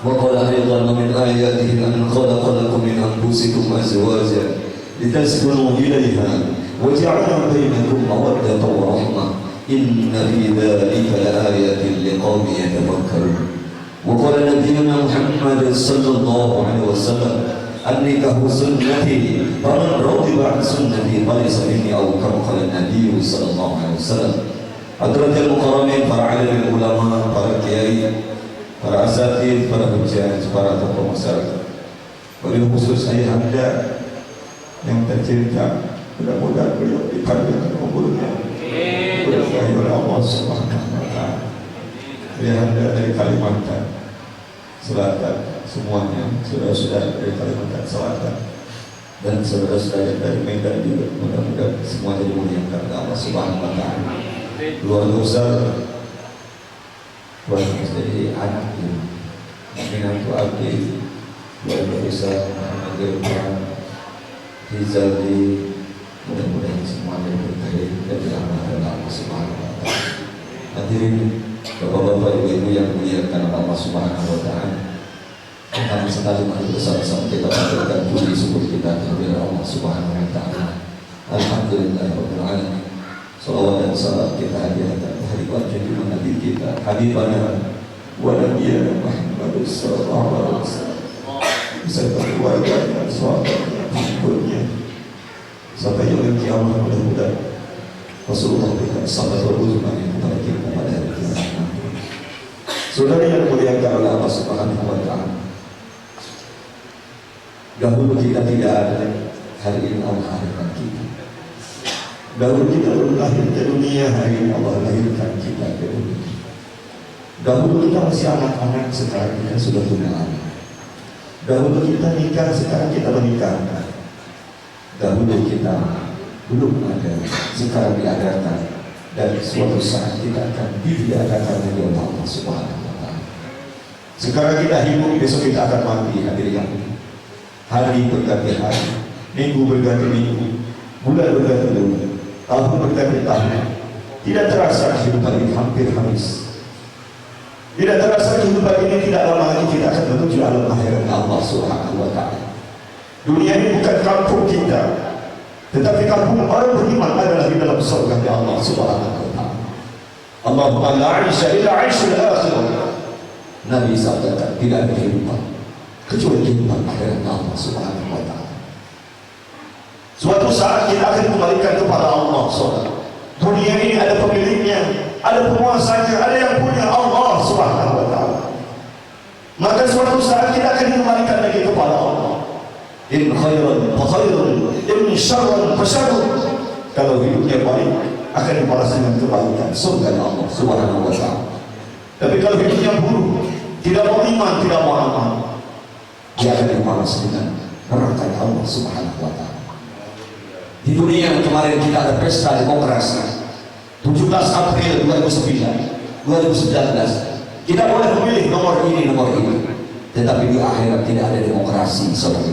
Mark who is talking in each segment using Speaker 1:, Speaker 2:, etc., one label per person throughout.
Speaker 1: وقال أيضا ومن آياته أن خلق لكم من أنفسكم أزواجا لتسكنوا إليها وجعل بينكم مودة ورحمة إن في ذلك لآيات لقوم يتفكرون. وقال نبينا محمد صلى الله عليه وسلم النكاح سنتي فمن رغب عن سنتي فليس مني أو كما قال النبي صلى الله عليه وسلم. Hadratil mukarramin, para alim ulama, para kiai, para asatidz, para hujjah, para tokoh masyarakat, wabil khusus ayah anda yang tercinta, mudah-mudahan beliau dipanjangkan umurnya berkahi oleh Allah Subhanahu wa Ta'ala. Ayah anda dari Kalimantan Selatan, semuanya saudara-saudara dari Kalimantan Selatan dan saudara-saudara dari Medan juga, mudah-mudahan semuanya dimuliakan oleh Allah Subhanahu wa Ta'ala. Keluarga besar buat menjadi anaknya menantu Abi, keluarga besar Muhammad Irfan, Rizali, mudah-mudahan semuanya berkahi dan dirahmati oleh Allah Subhanahu wa Ta'ala. Hadirin bapak-bapak, ibu-ibu yang dimuliakan oleh Allah Subhanahu wa Ta'ala, kami sekali mari bersama-sama kita panjatkan puji syukur kita kepada Allah Subhanahu wa Ta'ala. Alhamdulillahirabbil alamin. Salawat dan salam kita hadiahkan kehadiran junjungan Nabi kita, habibana wa nabiyana Muhammad sallallahu alaihi wasallam, beserta keluarganya, sahabatnya, pengikutnya, sampai yaumil qiyamah. Mudah-mudahan Rasulullah berikan sahabat uzma yang kepada kita pada hari kiamat nanti. Saudara yang dimuliakan oleh Allah Subhanahu wa Ta'ala, dahulu kita tidak ada, hari ini Allah hadirkan kita. Dahulu kita belum lahir ke dunia, hari ini Allah lahirkan kita ke dunia. Dahulu kita masih anak-anak, sekarang kita sudah punya anak. Dahulu kita nikah, sekarang kita menikahkan. Dahulu kita belum ada, sekarang diadakan. Dan suatu saat kita akan diadakan oleh Allah Subhanahu wa Ta'ala. Sekarang kita hidup, besok kita akan mati. Hadirin, hari berganti hari, minggu berganti minggu, bulan berganti bulan, tahun berganti tahun. Tidak terasa kehidupan ini hampir habis. Tidak terasa kehidupan ini tidak lama lagi kita akan menuju alam akhirat Allah Subhanahu wa Ta'ala. Dunia ini bukan kampung kita, tetapi kampung orang beriman adalah di dalam surga Allah Subhanahu wa Ta'ala. Allahumma la 'aisha illa 'aishul akhirah. Nabi sabdakan tidak ada kehidupan kecuali kehidupan akhirat Allah Subhanahu wa Ta'ala. Suatu saat kita akan kembalikan kepada Allah Subhanahu. Dunia ini ada pemiliknya, ada penguasanya, ada yang punya Allah Subhanahu wa Ta'ala. Maka suatu saat kita akan kembalikan lagi kepada Allah. In khairan fa khairun, in syarran fa syarrun. Kalau hidupnya baik akan dibalas dengan kebaikan surga Allah Subhanahu wa Ta'ala. Tapi kalau hidupnya buruk, tidak mau iman, tidak mau amal, dia akan dibalas dengan neraka Allah Subhanahu wa Ta'ala. Di dunia kemarin kita ada pesta demokrasi 17 April 2019 kita boleh memilih nomor ini, tetapi di akhirat tidak ada demokrasi. Saudara,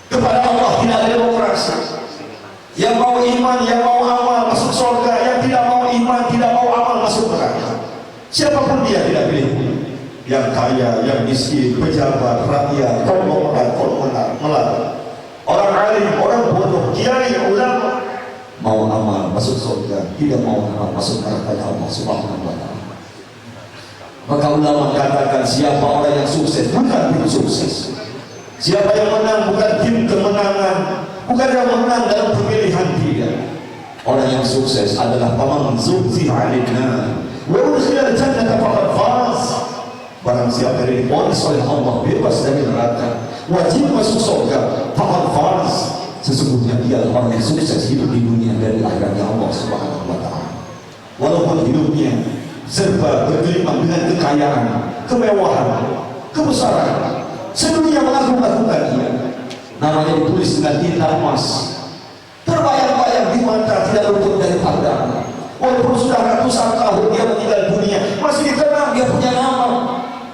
Speaker 1: kepada Allah tidak ada demokrasi. Yang mau iman, yang mau amal masuk surga, yang tidak mau iman, tidak mau amal masuk neraka. Siapapun dia tidak pilih, yang kaya, yang miskin, pejabat, rakyat, konglomerat, orang alim, orang bodoh, kiai, ulama, mau amal masuk surga, tidak mau amal masuk neraka Allah Subhanahu wa Ta'ala. Maka ulama katakan, siapa orang yang sukses bukan tim sukses, siapa yang menang bukan tim kemenangan, bukan yang menang dalam pemilihan dia. Orang yang sukses adalah faman zuhziha 'anil nar wa udkhila al-jannata faqad faz. Barang siapa yang diponis oleh Allah bebas dari neraka, wajib masuk surga, faqad faz. Sesungguhnya dia orang yang sukses hidup di dunia dan di akhiratnya Allah Subhanahu wa Ta'ala. Walaupun hidupnya serba bergelimang dengan kekayaan, kemewahan, kebesaran, sedunia mengagung-agungkan dia, namanya ditulis dengan tinta emas, terbayang-bayang di mata, tidak luput dari pandang. Walaupun sudah ratusan tahun dia meninggal dunia, masih dikenang dia punya nama.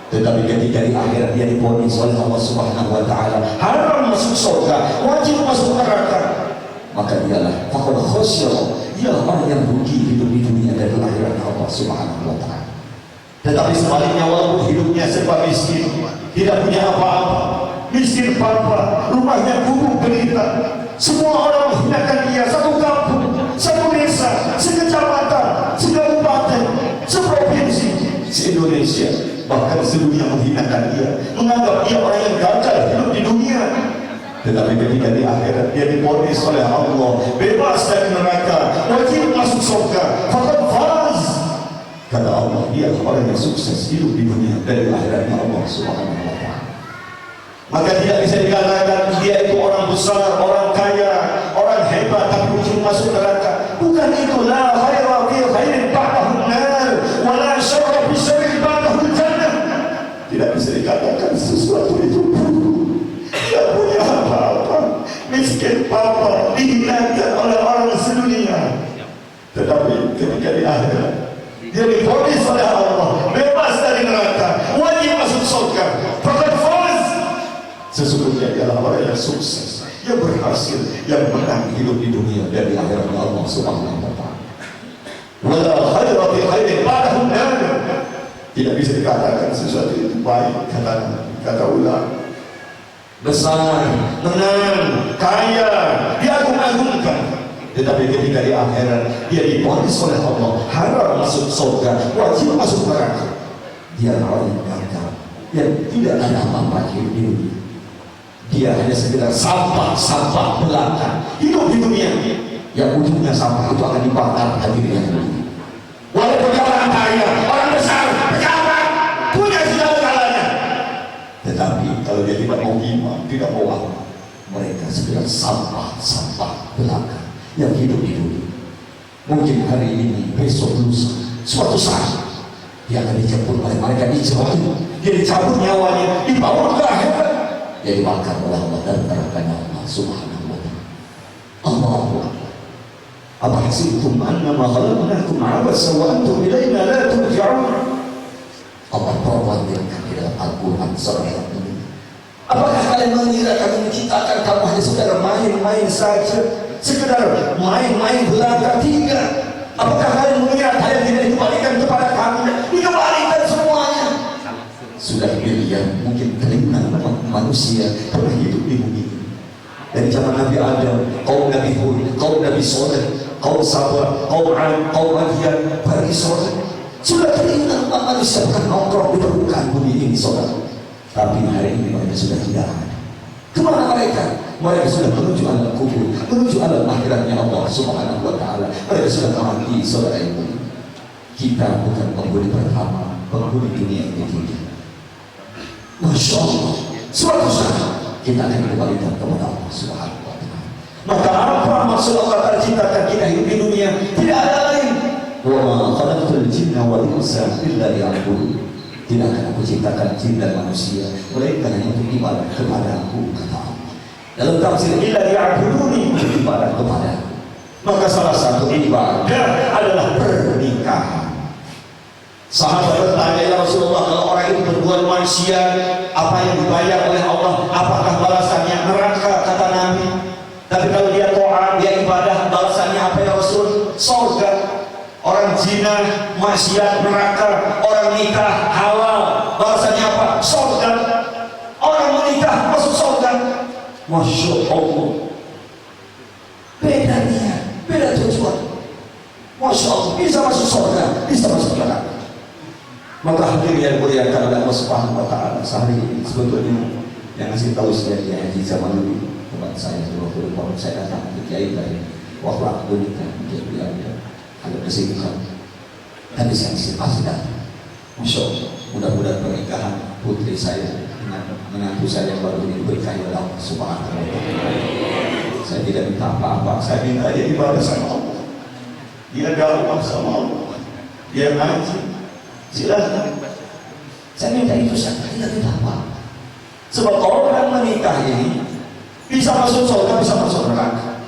Speaker 1: Tetapi ketika di akhirat dia diponis oleh Allah Subhanahu wa Ta'ala haram masuk surga, wajib masuk neraka, maka dialah faqad khasira, dia orang yang rugi hidup di dunia dan di akhirat Allah Subhanahu wa Ta'ala. Tetapi sebaliknya, walaupun hidupnya serba miskin, tidak punya apa-apa, miskin papa, rumahnya gubuk derita, semua orang menghinakan dia, satu kampung, satu desa, sekecamatan, sekabupaten, seprovinsi, se-Indonesia, bahkan sedunia menghinakan dia, menganggap dia orang yang gagal hidup di dunia. Tetapi ketika di akhirat dia divonis oleh Allah bebas dari neraka, wajib masuk surga, faqad faz. Kata Allah, dia orang yang sukses hidup di dunia dari akhiratnya Allah Subhanahu wa ta'ala. Maka tidak bisa dikatakan dia itu orang besar, orang kaya, orang hebat, tapi ujung masuk neraka. Bukan itu. La khaira fi khairin ba'dahu an-nar wa la syarra fi syarrin ba'dahu al-jannah. Tidak bisa dikatakan sesuatu itu buruk, tidak punya apa-apa, miskin papa, dihinakan oleh orang sedunia. Tetapi ketika di akhirat dia divonis oleh Allah bebas dari neraka, wajib masuk surga, faqad faz. Sesungguhnya dia orang yang sukses, yang berhasil, yang menang hidup di dunia dan di akhirat Allah Subhanahu wa ta'ala. Wala khaira fi khairin ba'dahu an-nar. Tidak bisa dikatakan sesuatu itu baik, kata ulama. Besar, menang, kaya, diagung-agungkan. Tetapi ketika di akhirat dia divonis oleh Allah haram masuk surga, wajib masuk neraka. Dia orang yang gagal, yang tidak ada apa-apa di dunia. Dia hanya sekedar sampah belaka hidup di dunia, yang ujungnya sampah itu akan dibakar hadirin. Walaupun dia orang kaya, orang besar, pejabat, punya segala-galanya, tetapi kalau dia tidak mau iman, tidak mau apa, mereka sekedar sampah belaka yang hidup di dunia. Mungkin hari ini, besok, lusa, suatu saat dia akan dijemput oleh mereka, dijauhi, dia dicabut nyawanya, dibawa ke akhirat, dia dibakar oleh Allah dan nerakanya Allah Subhanahu wa ta'ala. Allahu akbar. Abahasibtum annama khalaqnakum abasa wa antum ilaina la turja'un. Allah perwantirkan di dalam Al-Quran surah ini. Apakah kalian mengira kami menciptakan kamu hanya sekedar main-main saja, sekedar main-main belaka? Tidak. Apakah kalian mengira kalian tidak dikembalikan kepada kami? Dikembalikan semuanya. Sudah miliar, mungkin triliunan manusia pernah hidup di bumi ini. Dari zaman Nabi Adam, kaum Nabi Hud, kaum Nabi Saleh, kaum Sabah, kaum Ad, kaum Madian, Bani Israil. Sudah triliunan manusia pernah nongkrong di permukaan bumi ini, saudara. Tapi hari ini mereka sudah tidak ada. Kemana mereka? Mereka sudah menuju alam kubur, menuju alam akhiratnya Allah Subhanahu wa ta'ala. Mereka sudah mati, saudara ibu. Kita bukan penghuni pertama, penghuni dunia ini tidak. Masya Allah, suatu saat kita akan dikembalikan kepada Allah Subhanahu wa ta'ala. Maka apa maksud Allah terciptakan kita hidup di dunia? Tidak ada lain. Wa ma khalaqtul jinna wal insa illa liya'budun. Tidak akan aku ciptakan jin dan manusia melainkan hanya untuk ibadah kepada Aku, kata Allah. Dalam tafsir illa liya'buduni, untuk ibadah kepada Aku. Maka salah satu ibadah adalah pernikahan. Sahabat bertanya, ya Rasulullah, kalau orang itu berbuat maksiat, apa yang dibayar oleh Allah? Apakah balasannya neraka, kata Nabi? Tapi kalau dia taat, dia ibadah, balasannya apa ya Rasul? Surga. Orang zina, maksiat, neraka. Orang nikah, halal, balasannya apa? Surga. Orang menikah, masuk surga. Masya Allah. Beda niat, beda tujuan. Masya Allah, bisa masuk surga, bisa masuk neraka. Maka hadirin yang muliakan oleh Allah Subhanahu wa ta'ala, sehari ini sebetulnya yang ngasih tahu saya di haji zaman dulu tempat saya waktu saya datang ke Kiai dari waktu aku nikah, dia bilang ada kesibukan, tapi saya pasti datang. Masya Allah, mudah-mudahan pernikahan putri saya dengan menantu saya yang baru ini diberkahi oleh Allah Subhanahu wa ta'ala. Saya tidak minta apa-apa, saya minta dia ibadah sama Allah, dia dakwah sama Allah, dia ngaji. Silahkan. Saya minta itu saja, tidak minta apa. Sebab orang menikah ini bisa masuk surga, bisa masuk neraka.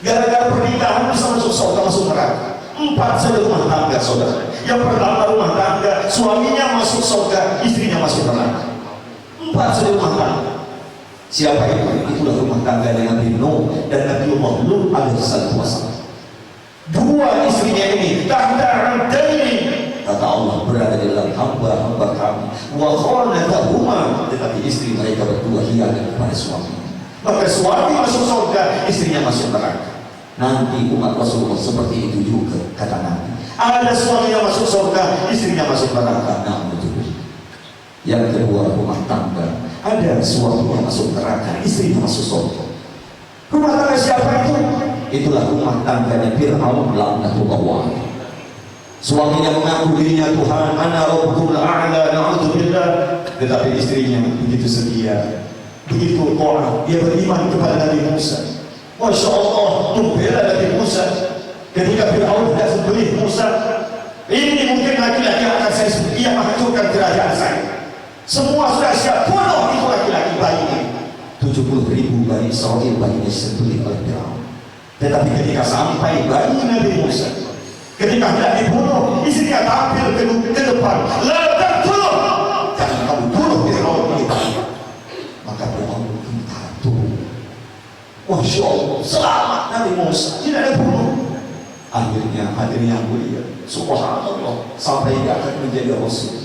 Speaker 1: Gara-gara pernikahan bisa masuk surga, masuk neraka. 4 saja rumah tangga, saudara. Yang pertama rumah tangga, suaminya masuk surga, istrinya masuk neraka. 4 saja rumah tangga. Siapa itu? Itulah rumah tangga dengan Nabi Nuh dan Nabi Lut alaihi wassalam. 2 istrinya ini tahta 'abdaini, kata Allah, berada di dalam hamba-hamba kami. Wa khanatahuma, tetapi istri mereka berdua hianat kepada suami. Maka suami masuk surga, istrinya masuk neraka. Nanti umat Rasulullah seperti itu juga, kata Nabi. Ada suami yang masuk surga, istrinya masuk neraka. Nah, betul. Yang kedua, rumah tangga. Ada suami yang masuk neraka, istrinya masuk surga. Rumah tangga siapa itu? Itulah rumah tangganya Fir'aun laknatullah. Suaminya mengaku dirinya Tuhan, ana rabbukumul a'la, na'udzubillah, tetapi istrinya begitu setia, begitu taat, dia beriman kepada Nabi Musa. Masya Allah, membela Nabi Musa ketika Fir'aun tidak sembelih Musa. Ini mungkin laki-laki yang akan saya sebut, ia menghancurkan kerajaan saya. Semua sudah siap, bunuh itu laki-laki bayinya. 70.000 Bani Israil bayinya disembelih oleh Fir'aun. Tetapi ketika sampai bayi Nabi Musa, ketika tidak dibunuh, istrinya tampil ke depan, la taqtuluh, jangan kamu bunuh Fir'aun ini bayi. Maka Fir'aun minta turun. Masya Allah, selamat Nabi Musa, tidak ada bunuh. Akhirnya hadirnya mulia, subhanallah, sampai dia akan menjadi Rasul.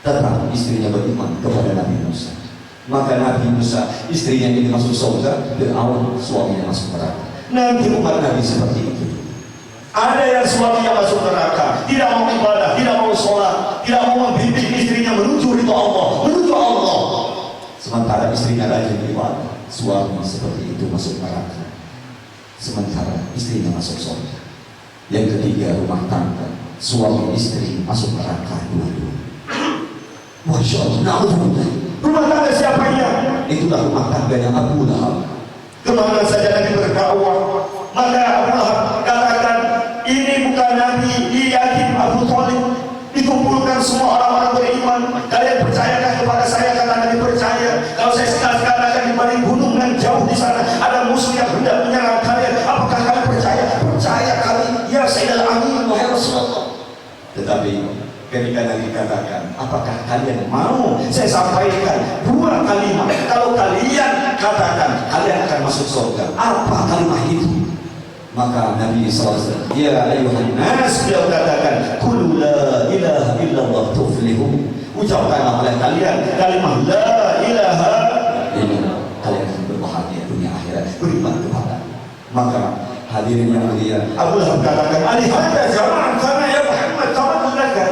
Speaker 1: Tetap istrinya beriman kepada Nabi Musa. Maka Nabi Musa, istrinya ini masuk surga, Fir'aun suaminya masuk neraka. Nanti umat Nabi seperti itu. Ada yang suaminya masuk neraka, tidak mau ibadah, tidak mau sholat, tidak mau membimbing istrinya menuju ridho Allah, menuju Allah. Sementara istrinya rajin ibadah, suami seperti itu masuk neraka. Sementara istrinya masuk surga. Yang ketiga, rumah tangga, suami istri masuk neraka dua-dua. Masya Allah, na'udzubillah. Rumah tangga siapanya? Itulah rumah tangganya Abu Lahab. Kemana saja Nabi berdakwah, maka Abu Lahab katakan, ini bukan Nabi, ini yatim Abu Thalib. Dikumpulkan semua orang-orang beriman. Kalian percayakan kepada saya? Kata Nabi, percaya. Kalau saya sekali-sekali akan dibanding gunung yang jauh di sana, ada musuh yang hendak menyerang kalian. Apakah kalian percaya? Percaya kali. Ya Sayyidul Amin, wahai Rasulullah. Tetapi ketika Nabi katakan, apakah kalian mau saya sampaikan dua kalimat? Kalau kalian katakan, kalian akan masuk surga. Apa kalimat itu? Maka Nabi SAW, ya ayuhan nas, beliau katakan, qul la ilaha illallah tuflihun. Ucapkanlah oleh kalian kalimat la ilaha illallah, kalian akan berbahagia dunia akhirat, beriman kepada. Maka hadirin yang mulia, Abu Lahab katakan, alihada zaman karena ya Muhammad tawadulaka.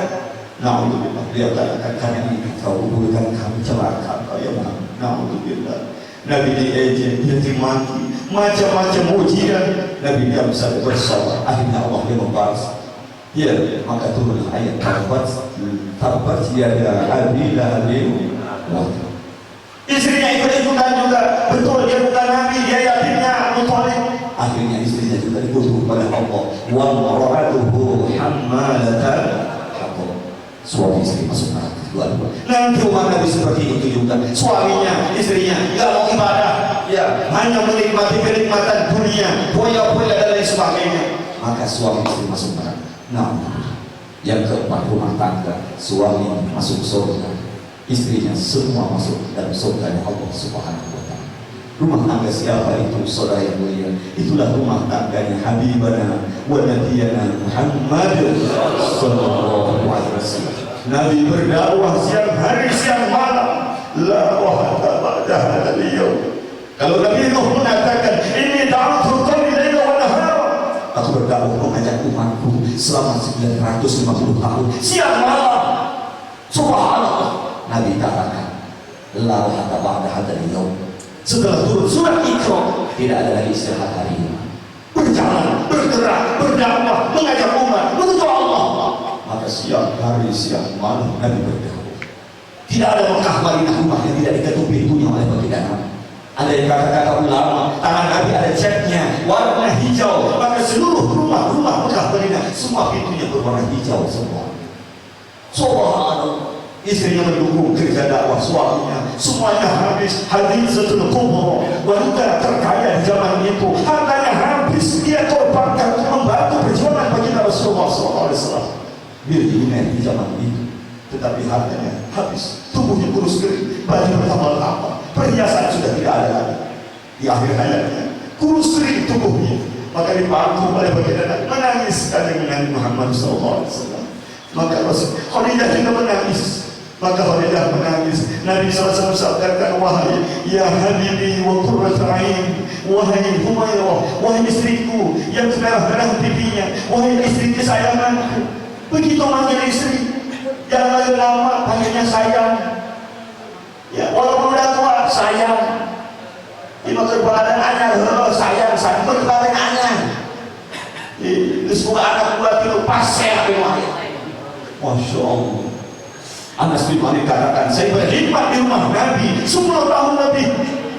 Speaker 1: Na'udzubillah, beliau katakan, karena ini kau hubungkan kami celaka ya Muhammad. Na'udzubillah. Nabi diejek, dia dimaki, macam-macam ujian. Nabi dia bisa bersabar. Akhirnya Allah dia membalas. Ya, maka turun ayat tabat yada abi lahabin. Istrinya ikut-ikutan juga. Betul, dia bukan Nabi, dia yatimnya Abu Thalib. Akhirnya istrinya juga dikutuk kepada Allah. Wa mar'atuhu hammalatan hatab. Suami istri masuk neraka dua-dua. Nanti umat Nabi seperti itu juga. Suaminya, istrinya nggak mau ibadah, ya hanya menikmati kenikmatan dunia, foya-foya dan lain sebagainya. Maka suami istri masuk neraka. Nah, yang keempat, rumah tangga, suami masuk surga, istrinya semua masuk dalam surga Allah Subhanahu wa Ta'ala. Rumah tangga siapa itu, saudara yang mulia? Itulah rumah tangganya Habibana wa Nabiyana Muhammad sallallahu alaihi wasallam. Nabi berdakwah siang hari siang malam, la wahda ba'da hadzal yaum. Kalau Nabi Nuh mengatakan, ini da'utu qaumi laila wa nahara, aku berdakwah mengajak umatku selama 950 tahun siang malam. Subhanallah. Nabi katakan, la wahda ba'da hadzal yaum. Setelah turun surat Iqra, tidak ada lagi istirahat hari ini. Berjalan, bergerak, berdakwah, mengajak umat menuju Allah. Maka siang hari siang malam Nabi berdakwah. Tidak ada Mekah Madinah rumah yang tidak diketuk pintunya oleh baginda Nabi. Ada yang kata-kata ulama, tangan Nabi ada catnya warna hijau. Maka seluruh rumah-rumah Mekah Madinah semua pintunya berwarna hijau semua. Subhanallah. Istrinya mendukung kerja dakwah suaminya, semuanya habis. Hadizatul kubra, wanita terkaya di zaman itu, hartanya habis, dia korbankan untuk membantu perjuangan baginda Rasulullah SAW. Miliuner di zaman itu, tetapi hartanya habis, tubuhnya kurus kering, baju bertambah-tambah, perhiasan sudah tidak ada lagi. Di akhir hayatnya kurus kering tubuhnya, maka dibantu oleh baginda Nabi, menangis Kanjeng Nabi Muhammad SAW. Maka Khadijah juga menangis. Maka Khadijah menangis. Nabi SAW sabdakan, wahai ya habibi wa qurrat ain, wahai Humairah, wahai istriku yang merah-merah pipinya, wahai istri kesayanganku. Begitu manggil istri, jangan lagi lama panggilnya sayang. Ya, walaupun udah tua sayang. Ini kerbatan anyar, sayang, kerbatan anyar. Terus buka anak buat itu pas saya Masya Allah. Anas bin Malik katakan, saya berkhidmat di rumah Nabi 10 tahun lebih,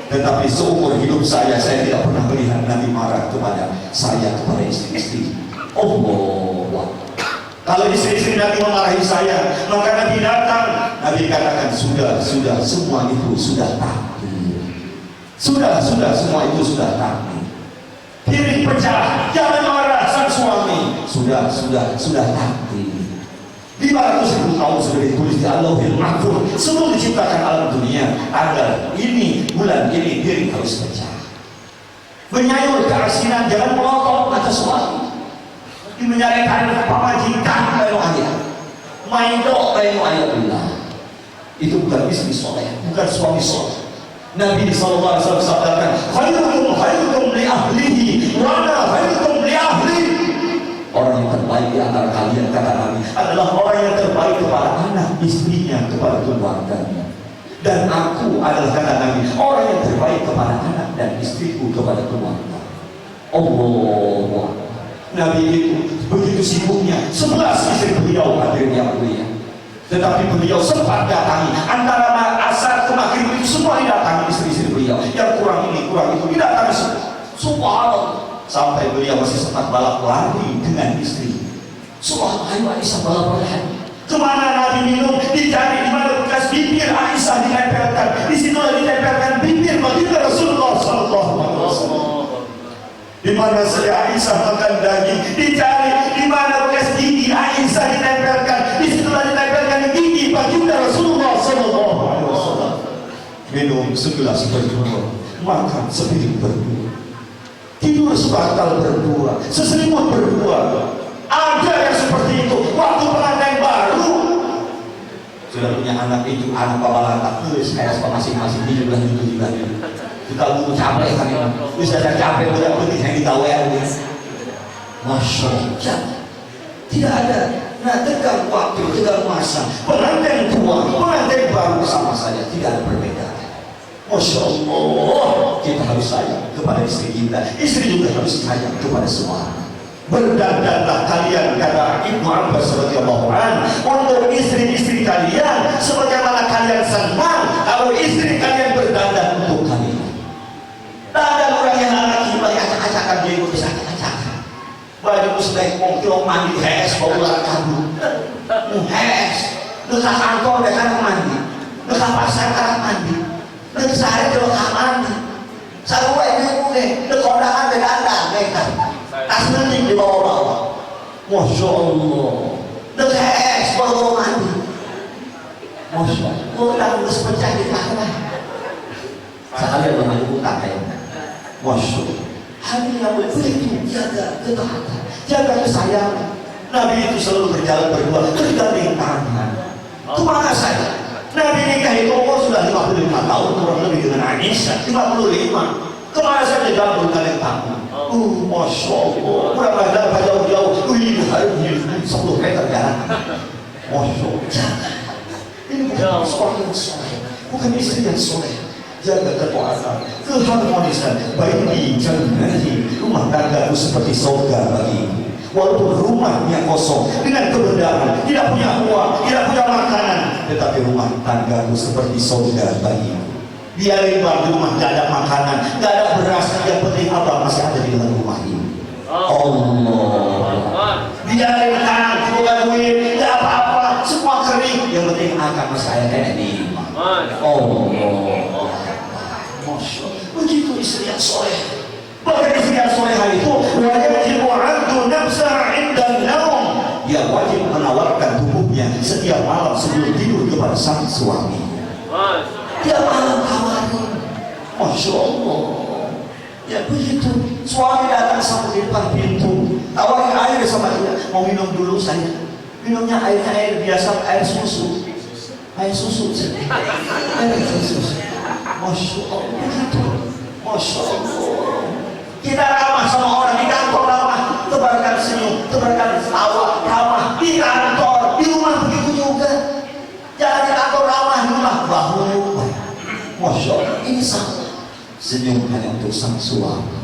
Speaker 1: tetapi seumur hidup saya tidak pernah melihat Nabi marah kepada saya, kepada istri-istri. Allah. Kalau istri-istri Nabi memarahi saya, maka Nabi datang. Nabi katakan, sudah, semua itu sudah takdir. Sudah, semua itu sudah takdir. Piring pecah, jangan marah sang suami. Sudah takdir. 500.000 tahun sudah ditulis di Allahul Mahfuz sebelum diciptakan alam dunia, agar bulan ini piring harus pecah. Menyayur keasinan, jangan melotot atas suami. Menyayangkan pamajikan bayu ayat, maidok bayu ayatullah. Itu bukan istri soleh, bukan suami soleh. Nabi SAW sabdakan, khairukum li ahlihi wa ana khairukum li ahli. Orang yang terbaik di antara kalian, kata Nabi, adalah orang yang terbaik kepada anak istrinya, kepada keluarganya. Dan aku adalah, kata Nabi, orang yang terbaik kepada anak dan istriku, kepada keluarga. Allah. Nabi itu begitu sibuknya, 11 istri beliau hadir yang mulia. Tetapi beliau sempat datangi antara asar ke maghrib itu semua didatangi istri-istri beliau. Yang kurang ini, kurang itu didatangi semua. Subhanallah. Sampai beliau masih sempat balap lari dengan istri. Subhanallah, Aisyah balap lari. Kemana Nabi minum? Dicari di mana bekas bibir Aisyah ditempelkan. Di situ ditempelkan bibir baginda Rasulullah SAW. Di mana saya Aisyah makan daging, dicari di mana bekas gigi Aisyah ditempelkan. Di situ ditempelkan gigi baginda Rasulullah SAW. Minum segelas berdua, makan sepiring berdua, tidur sebantal berdua, seselimut berdua. Ada yang seperti itu waktu pengantin baru. Sudah punya anak itu, anak babalata, saya masing-masing di juga. Kita mau capek kan ya, bisa saya capek udah pergi saya ditawa ya. Masya Allah, tidak ada. Nah, tegang waktu, tegang masa, pengantin tua, pengantin baru sama saja, tidak ada perbedaan. Masya Allah, kita harus sayang kepada istri kita, istri juga harus sayang kepada suami. Berdandanlah kalian, kata Ibnu Abbas radhiyallahu anhu, untuk istri-istri kalian sebagaimana kalian senang kalau istri kalian berdandan untuk kalian. Tak ada orang yang lagi balik acak-acakan, dia ikut bisa acak-acakan. Baju muslim mungkin mandi hes bau ular kabut, hes dekat kantor dekat mandi, dekat pasar dekat mandi, dekat sehari dekat mandi. Saya ini mungkin dekat kondangan berdandan mereka. Tas nanti di bawah-bawah. Masya Allah. Dekat baru mandi. Masya Allah. Utang harus pecah di tangan. Sekalian mengambil utang kayaknya. Masya Allah. Hanya yang begitu jaga ketaatan, jaga kesayangan. Nabi itu selalu berjalan berdua, bergandeng tangan. Kemana saya? Nabi nikah itu umur sudah 55 tahun, kurang lebih dengan Aisyah 55. Kemana saja jalan bergandeng tangan. Masya Allah, kurang ada jauh-jauh, hari 10 meter jalan. Masya Allah, jangan. Ini bukan suami yang soleh, bukan istri yang soleh. Jaga ketaatan, keharmonisan, baik di jannati, rumah tanggamu seperti surga bagimu. Walaupun rumahnya kosong, dengan kebenaran, tidak punya uang, tidak punya makanan, tetapi rumah tanggamu seperti surga bagimu. Biarin di rumah gak ada makanan, gak ada beras, yang penting Allah masih ada di dalam rumah ini. Allah. Biarin tangan, bukan duit, gak apa-apa, semua kering, yang penting akan masih ada kayak ini. Allah. Masya Allah. Begitu istri yang soleh. Bahkan istri yang soleh itu wajib wa'adu nafsa inda naum. Dia wajib menawarkan tubuhnya setiap malam sebelum tidur kepada sang suami. Dia malam tawarin. Masya Allah. Ya begitu. Suami datang sampai di depan pintu, tawarin air sama dia. Mau minum dulu saya. minumnya air biasa, air susu. Air susu. Masya Allah, begitu. Masya Allah. Kita ramah sama orang di kantor, ramah, tebarkan senyum, tebarkan tawa, ramah di kantor, di rumah begitu juga. Jangan di kantor ramah, di rumah bahu. Masya Allah, ini sama. Senyum hanya untuk sang suami.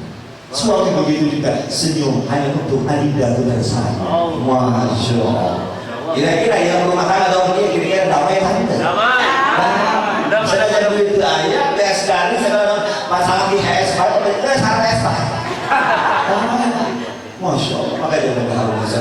Speaker 1: Suami begitu juga, senyum hanya untuk Adinda dan saya. Masya Allah. Kira-kira yang rumah tangga dong dia kira-kira damai kan? Damai. Saya jadi begitu aja, tes dari saya masalah di HS, saya salah tes pak. Masya Allah, makanya jangan harus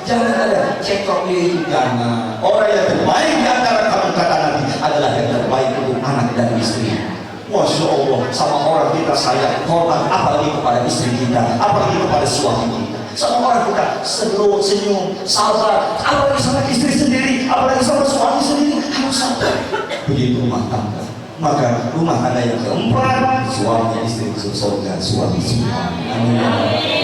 Speaker 1: jangan ada cekcok itu, jangan. Orang yang terbaik di antara kamu kata Nabi adalah yang terbaik untuk anak dan istri. Masya Allah, sama orang kita sayang, hormat, apalagi kepada istri kita, apalagi kepada suami kita. Sama orang kita senyum, sabar, apalagi sama istri sendiri, apalagi sama suami sendiri, harus sabar. Begitu rumah tangga. Maka rumah tangga yang keempat, suami istri surga, suami suami. Amin.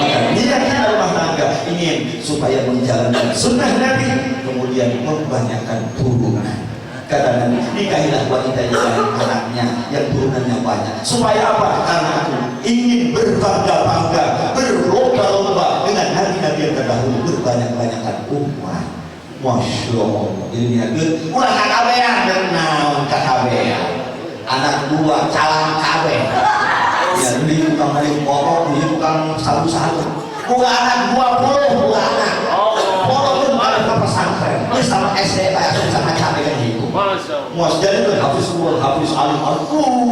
Speaker 1: Maka niat kita rumah tangga ingin supaya menjalankan sunnah Nabi, kemudian membanyakan turunan. Kata Nabi, nikahilah wanita yang anaknya, yang turunannya banyak. Supaya apa? Karena aku ingin berbangga-bangga, berlomba-lomba dengan nabi-nabi yang terdahulu, berbanyak-banyakan umat. Masya Allah. Ini niatkan, ulah kakabean, kenal kakabean. Anak dua, calang kabeh. Ya, ini tukang dari pokok, ini tukang sabu-sabu. Bukan anak 20, bukan anak. Pokok itu ada ke pesantren. Ini sama SD, kayak sama cabai kan gitu. Mas jadi kan habis alim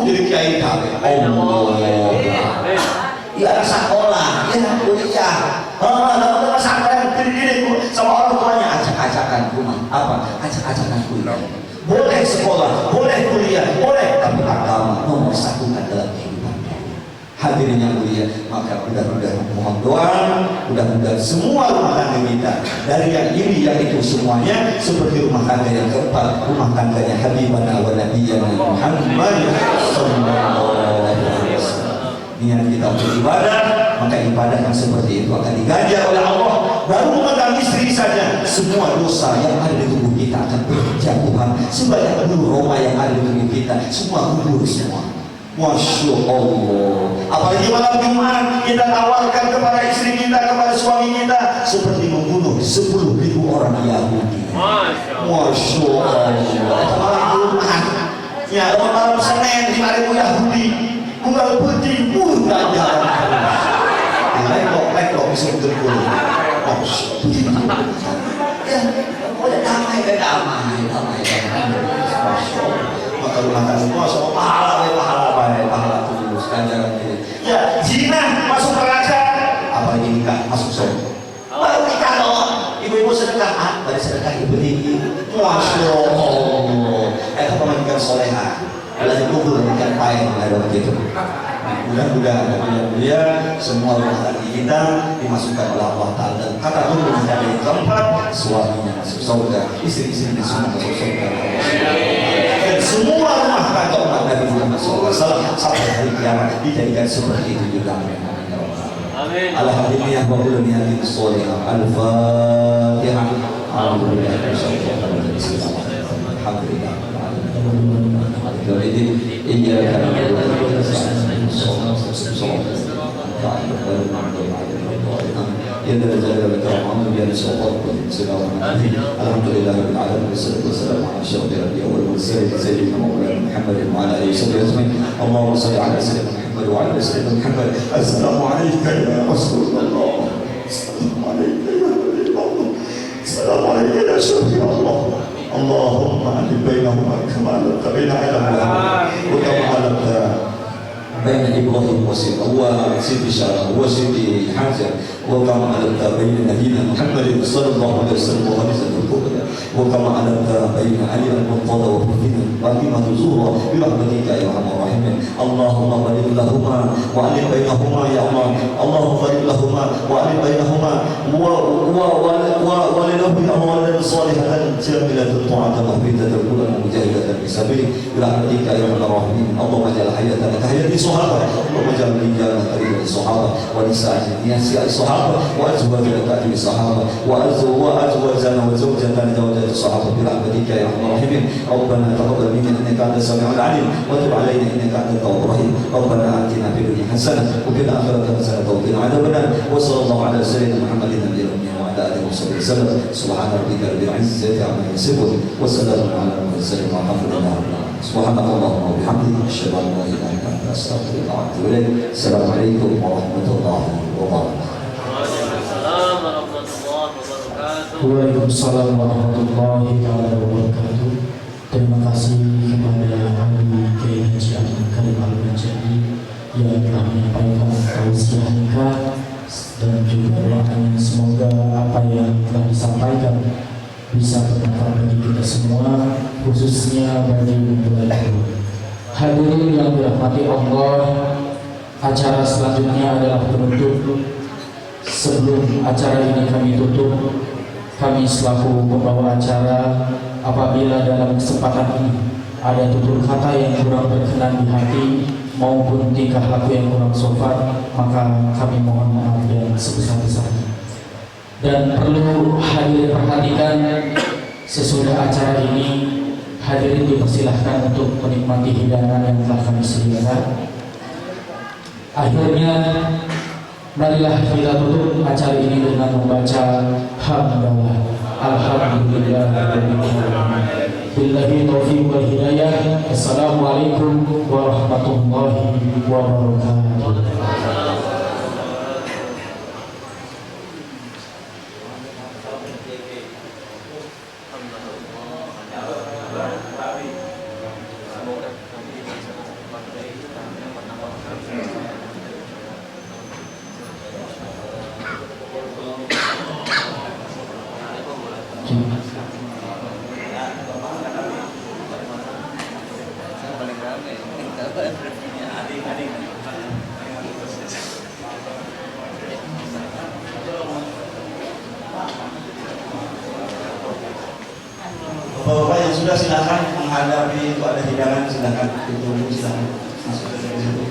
Speaker 1: jadi kiai kabeh. Allah. Ya sekolah, ya kuliah. Teman pesantren dididik sama orang tuanya, acak-acakan rumah. Apa? Acak-acakan kuliah. Boleh sekolah, boleh kuliah, boleh, tapi agama nomor satu adalah kehidupan. Hadirin yang mulia, maka mudah-mudahan mohon doa, mudah-mudahan semua rumah tangga kita dari yang ini yang itu semuanya seperti rumah tangga yang keempat, rumah tangganya Habibana wa Nabiyyana Muhammad sallallahu alaihi wasallam. Niat kita untuk ibadah, maka ibadah yang seperti itu akan diganjar oleh Allah. Baru memegang istri saja, semua dosa yang ada di tubuh kita akan berjatuhan. Sebanyak bulu roma yang ada di tubuh kita, semua gugur semua. Masya Allah. Apalagi malam Jumat kita tawarkan kepada istri kita, kepada suami kita seperti membunuh 10.000 orang Yahudi. Masya Allah. Malam Jumat, ya malam Senin 5.000 Yahudi. Unggal putih pun tak jalan. Lekok bisa berkulit. Masya Allah. Ya, boleh damai. Masya Allah. Maka rumah tangga Masya Allah, pahala tulus ganjaran ini. Ya, zina masuk neraka, apalagi nikah masuk surga. Baru nikah loh, ibu-ibu sedekah, tadi sedekah ibu ini. Masya Allah. Pemanikan soleha, belajar kubur ikan paen ada begitu. Mudah-mudahan semua rumah tangga kita dimasukkan oleh Allah Ta'ala. Dan kata guru yang keempat, suaminya masuk surga, istri-istrinya semua masuk surga. Dan semua rumah tangga umat Nabi Muhammad SAW sampai hari kiamat dijadikan seperti itu juga. Amin. Alhamdulillah wa kullu niyatin sholihah. Al-Fatihah. Alhamdulillah. Alhamdulillah. Iyyaka na'budu wa iyyaka nasta'in. Alhamdulillah rabbil alamin wassalatu wassalamu ala asyrafil anbiya'i wal mursalin sayyidina Maulana Muhammadin wa ala alihi wasallam. Allahumma shalli ala sayyidina Muhammad wa ala ali sayyidina Muhammad. Assalamu alayka ya Rasulullah. Assalamu alayka ya Habibullah. Assalamu alayka ya Syafi'ullah. Allahumma adil bainahuma kama alaqta baina Adam wa kama alaqta بين إبراهيم وسيدي شارع وسيدي حاجة وكما علمت بين نبينا محمد صلى الله عليه وسلم وخليفة الهدى وكما علمت بين علي المرتضى وفاطمة فاطمة الزهرى برحمتك يا ارحم الراحمين. اللهم بارك لهما وألف بينهما يا الله. اللهم بارك لهما وألف بينهما ولله يا الله صالحة جاملة طاعة مهبطة كل مجاهدة في سبيلك برحمتك يا ارحم الراحمين. اللهم اجعل حياتنا كحياة الصحابة. اللهم اجعل رجالنا كريم الصحابة ونساء نساء الصحابة وأزواجنا كأجل الصحابة وأزواجنا وزوجتنا زوجات الصحابة برحمتك يا ارحم الراحمين. ربنا تقبل منا انك انت السميع العليم وتب علينا انك انت التواب الرحيم. ربنا آتنا في الدنيا حسنة وفي الآخرة حسنة وقنا عذاب النار. وصلى الله على سيدنا محمد النبي الأمي وعلى آله وصحبه وسلم. سبحان ربك رب العزة عما يصفون وسلام على المرسلين والحمد لله رب العالمين. سبحانك اللهم وبحمدك أشهد أن لا إله إلا أنت أستغفرك وأتوب إليك. السلام عليكم ورحمة الله وبركاته.
Speaker 2: Waalaikumsalam warahmatullahi wabarakatuh. Terima kasih kepada Habib Kiai Haji Abdul Karim Al-Bajali yang telah menyampaikan tausiah nikah dan juga doanya semoga apa yang telah disampaikan bisa bermanfaat bagi kita semua, khususnya bagi mempelai. Hadirin yang dirahmati Allah, acara selanjutnya adalah penutup. Sebelum acara ini kami tutup, kami selaku pembawa acara, apabila dalam kesempatan ini ada tutur kata yang kurang berkenan di hati maupun tingkah laku yang kurang sopan, maka kami mohon maaf yang sebesar-besarnya. Dan perlu hadirin perhatikan, sesudah acara ini hadirin dipersilahkan untuk menikmati hidangan yang telah kami sediakan. Akhirnya marilah kita tutup acara ini dengan membaca hamdalah. Alhamdulillahirabbil alamin. Billahi taufiq wal hidayah. Assalamualaikum warahmatullahi wabarakatuh.
Speaker 1: Bapak yang sudah silakan menghadapi, itu ada hidangan, silakan ditunggu, silakan masuk ke situ.